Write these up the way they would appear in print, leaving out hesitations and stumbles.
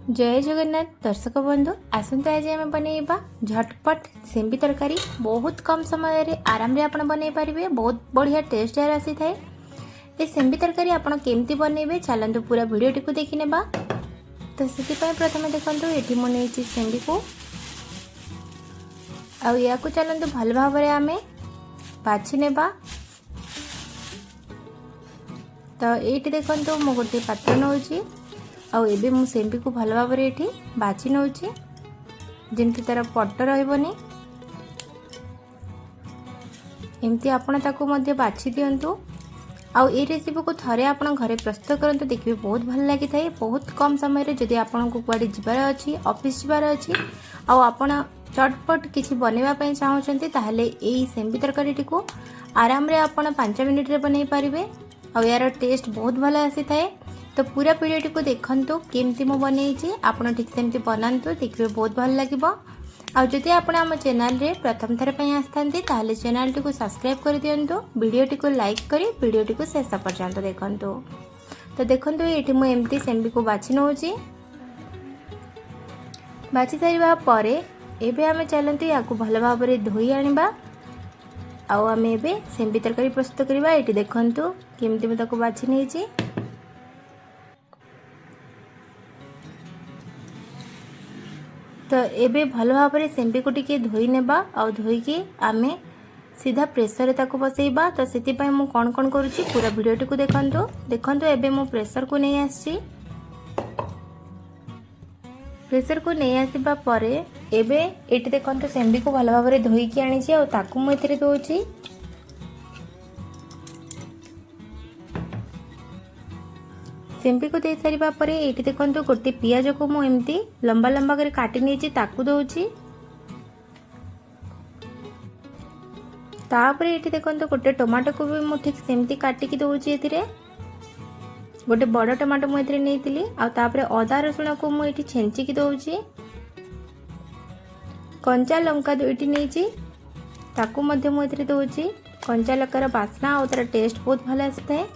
जय जगन्नाथ दर्शक बंधु आसंता आज आम बनइबा झटपट सेम्बी तरकारी बहुत कम समय रे आराम रे आपण बनई पारिबे। बहुत बढ़िया टेस्ट यार आसी थाए। ए सेम्बी तरकारी आपण केमती बनइबे चलंतु पूरा वीडियो टिकु देखि नेबा। तो सेति पय प्रथमे देखंतु एठी म नेछि सेम्बी को आ या को चलंतु भल भाबरे आमे बाछि नेबा। तो एठी देखंतु म गोटे पात्र नउछि आउ एबे मु सेम्बी को भल भाव एठी बाछि नउछि जेमति तार पट्ट रहबनी एमती आपण ताको मध्ये बाछि दियंतु। आउ ए रेसिपी को थरे आपण घरे प्रस्तुत करंतु देखिबे बहुत भल लागि थाए। बहुत कम समय रे जदि आपण को कुआडी जिबार अछि ऑफिस जिबार अछि आउ आपण चटपट किछि बनेबा पई चाहउछंती ताहले एई सेम्बी तरकारीटी को आराम रे आपण 5 मिनिट रे बनै पारिबे। आउ यार टेस्ट बहुत भल आसी थाए। तो पूरा वीडियो को देखंतु केमती मो बनैछि आपण ठीक सेमती बनांतु देखिबे बहुत भल लागिबो। आ जदि आपण हम चैनल रे प्रथम थर पई आस्थांती ताहले चैनल टी को सब्सक्राइब कर दियंतु, वीडियो टी को लाइक करी वीडियो टी को शेष पर्यंत देखंतु। तो देखंतु एठी मो एमती सेम्बी को बाछि नउछि। बाछि सारिबा परे एबे हमें चलंतु याकू भल भाबरे धोई आनिबा। आउ हमें एबे सेम्बी तरकारी प्रस्तुत करिबा। एठी देखंतु केमती म ताको बाछि नेछि। तो एबे भल भाव सेम्बी को टिके धोई नेबा। आउ धोई के आमे सीधा प्रेसर रे ताको बसैबा। तो सेति पय मु कोन कोन करूची पूरा वीडियो टी को देखंतु एबे मु प्रेसर को नै आछि। प्रेसर को नै आसीबा परे एबे एटी देखंतु सेम्बी को भल भाव धोई के आनी छी आउ ताको मु एथिरे दोची। सेम्बी को दे सारिबा परे एठी देखंतु गोटे पियाज को मु एमती लंबा लंबा कर काटी नेछि ताकू दोछि। तापरे एठी देखंतु गोटे टमाटो को भी मु ठीक सेमती काटी की दोछि। एथिरे गोटे बड़ टमाटो मु एथिरे नेइतिली। आ तापरे अदा रसुण को मु एठी छेंची की दोछि। कंचा लंका दुइटी नेछि ताकू मध्ये मु एथिरे दोछि। कंचा लंकार बास्ना आ तार टेस्ट बहुत भल आसीथाए।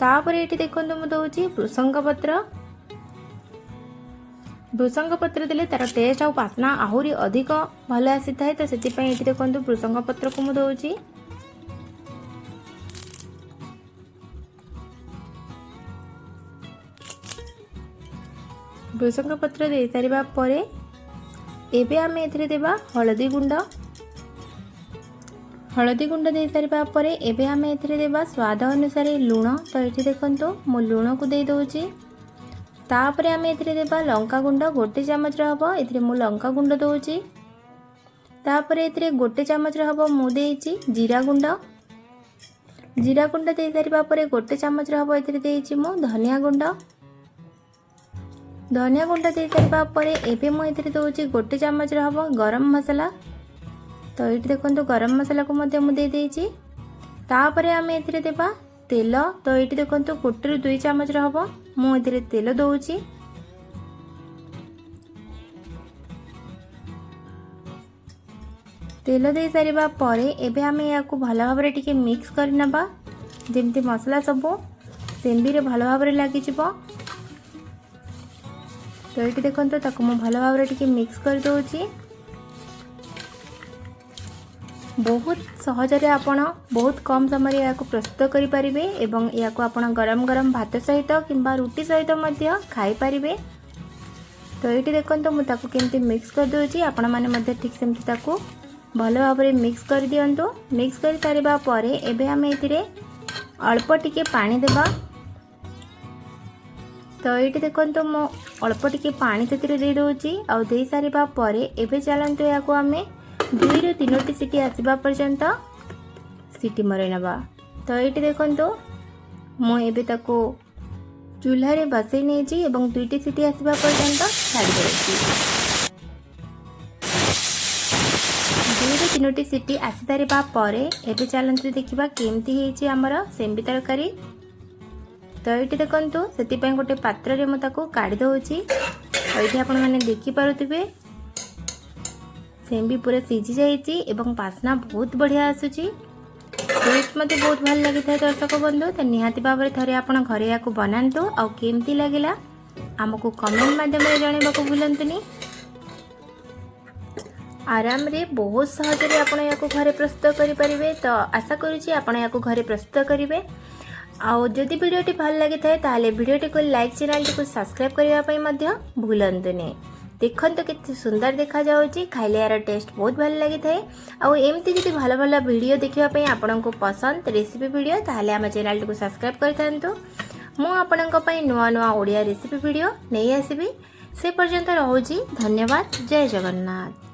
तापरे एठी देखंतु मु दोछि भृसंग पत्र देले तार टेस्ट आ बास्ना आहुरी अधिक भल आसी थाए। तो सेति पय एठी देखंतु भृसंग पत्र को मु दोछि। भृसंग पत्र दे सारिबा परे एबे आमे एथिरे देबा हळदी गुंड दे सारिबा परे एबे आमे एथिरे देबा स्वाद अनुसार लूण। तो एठी देखंतु मु लूण को दे दोछि। तापरे आमे एथिरे देबा लंका गुंड गोटे चमच रहबो एथिरे मु लंका गुंड दोछि। तापरे एथिरे गोटे चमच रहबो मु देछि जीरा गुंड दे सारिबा परे गोटे चमच रहबो एथिरे देछि मु धनिया गुंड दे सारिबा परे एबे मु एथिरे दोछि गोटे चमच रहबो गरम मसाला। तो ये देखो गरम मसाला को मध्य मु दे देछि। तापरे आमे एथिरे देबा तेल। तो ये देखो गोटे 2 चमच रहबो मु एथिरे तेल दोछि। तेल दे सारिबा परे एबे आमे याकू भल भाबरे टिके मिक्स कर नबा जेमति मसाला सब सेम्बी रे भल भाबरे लागि जिवो। तो ये देखो ताको मु भल भाबरे टिके मिक्स कर दोछि। बहुत सहज रे आपण बहुत कम समय रे याको प्रस्तुत करि परिबे एवं याको आपण गरम गरम भात सहित किंबा रुटी सहित मध्य खाई परिबे। तो एठी देखंतु मु ताको केमती मिक्स कर दोछि। आपण माने मध्य ठीक सेमती ताको भलो भाबरे मिक्स कर दियंतु। मिक्स कर सारिबा परे एबे हमें एथिरे अल्प टिके पानी देबा। तो एठी देखंतु मु अल्प टिके पानी तेतिरे दे दोछि। आ दे सारिबा परे एबे चलंतु याको हमें 2 ରୁ 3टी सीटी आसीबा पर्यंत सीटी मरे नबा। तो ये देखंतु मो एबे ताको चूल्हा रे बसै नेछि एवं 2टी सीटी आसीबा पर्यंत छाडी देछि। 2 ରୁ 3टी सीटी आसी सारिबा परे एबे चलंतु देखिबा केमती हेछि हमर सेम्बी तरकारी। तो ये देखंतु सेति पय गोटे पात्र रे म ताको काढी दोछि। एठी आपण माने देखि पारुथिबे सेम्बी पूरा सीझी जाइए एवं बास्ना बहुत बढ़िया आसुची। टेस्ट मते बहुत भल लगी था दर्शक बंधु। तो निहाती भाव में थे आप घरे या बनातु आउ केमती लगिला आमको कमेंट माध्यम जनवाक भूलंतुनी। आराम रे बहुत सहज आपण या घरे प्रस्तुत करेंगे। तो आशा करुँची आपण या घरे प्रस्तुत करेंगे। आदि भिडटी भल लगी थाले भिडटी को लाइक चैनल को सब्सक्राइब करने भूलंतुनि। देखते कितने सुंदर देखा जाउची, खाइले यार टेस्ट बहुत भल लगी थाए। एमती जदि भल भल वीडियो देखापी आपण को पसंद रेसिपी वीडियो ताहले आम चैनल को सब्सक्राइब करथांतु। मु आपणक पई नुआ नुआ ओडिया रेसिपी वीडियो नहीं आसीबी। से पर्यंत रहूची। धन्यवाद। जय जगन्नाथ।